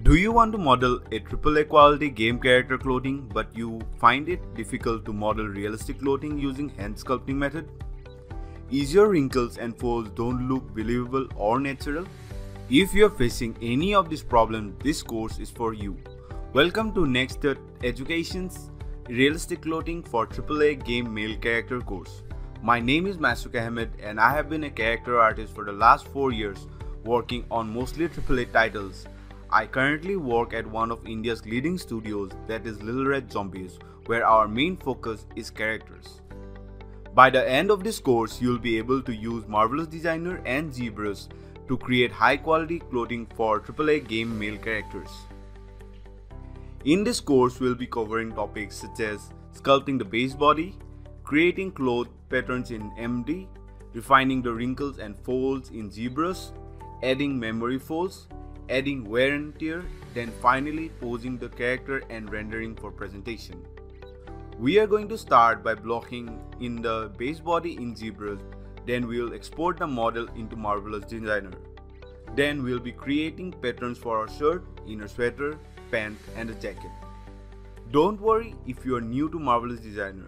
Do you want to model a AAA quality game character clothing but you find it difficult to model realistic clothing using hand sculpting method? Is your wrinkles and folds don't look believable or natural? If you are facing any of these problems, this course is for you. Welcome to Nexttut Education's Realistic Clothing for AAA Game Male Character course. My name is Masuk Ahmed and I have been a character artist for the last 4 years working on mostly AAA titles. I currently work at one of India's leading studios, that is Little Red Zombies, where our main focus is characters. By the end of this course, you'll be able to use Marvelous Designer and Cubebrush to create high quality clothing for AAA game male characters. In this course, we'll be covering topics such as sculpting the base body, creating cloth patterns in MD, refining the wrinkles and folds in Cubebrush, adding memory folds, adding wear and tear, then finally posing the character and rendering for presentation. We are going to start by blocking in the base body in Cubebrush, then we will export the model into Marvelous Designer. Then we will be creating patterns for our shirt, inner sweater, pant and a jacket. Don't worry if you are new to Marvelous Designer.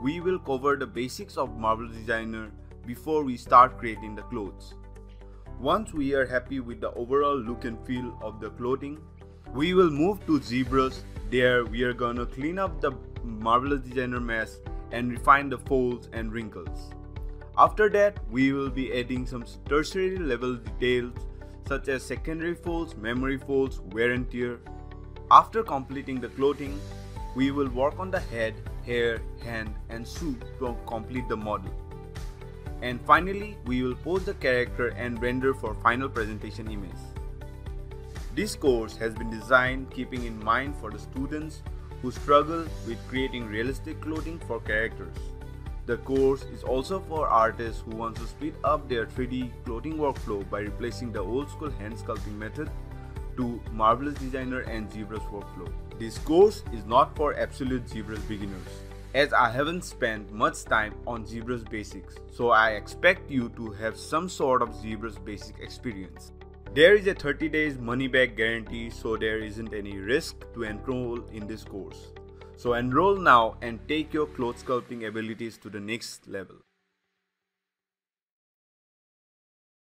We will cover the basics of Marvelous Designer before we start creating the clothes. Once we are happy with the overall look and feel of the clothing, we will move to Cubebrush. There we are gonna clean up the Marvelous Designer mess and refine the folds and wrinkles. After that, we will be adding some tertiary level details such as secondary folds, memory folds, wear and tear. After completing the clothing, we will work on the head, hair, hand and suit to complete the model. And finally, we will pose the character and render for final presentation image. This course has been designed keeping in mind for the students who struggle with creating realistic clothing for characters. The course is also for artists who want to speed up their 3D clothing workflow by replacing the old school hand sculpting method to Marvelous Designer and Cubebrush workflow. This course is not for absolute Cubebrush beginners, as I haven't spent much time on Cubebrush basics, so I expect you to have some sort of Cubebrush basic experience. There is a 30 days money back guarantee, so there isn't any risk to enroll in this course. So enroll now and take your cloth sculpting abilities to the next level.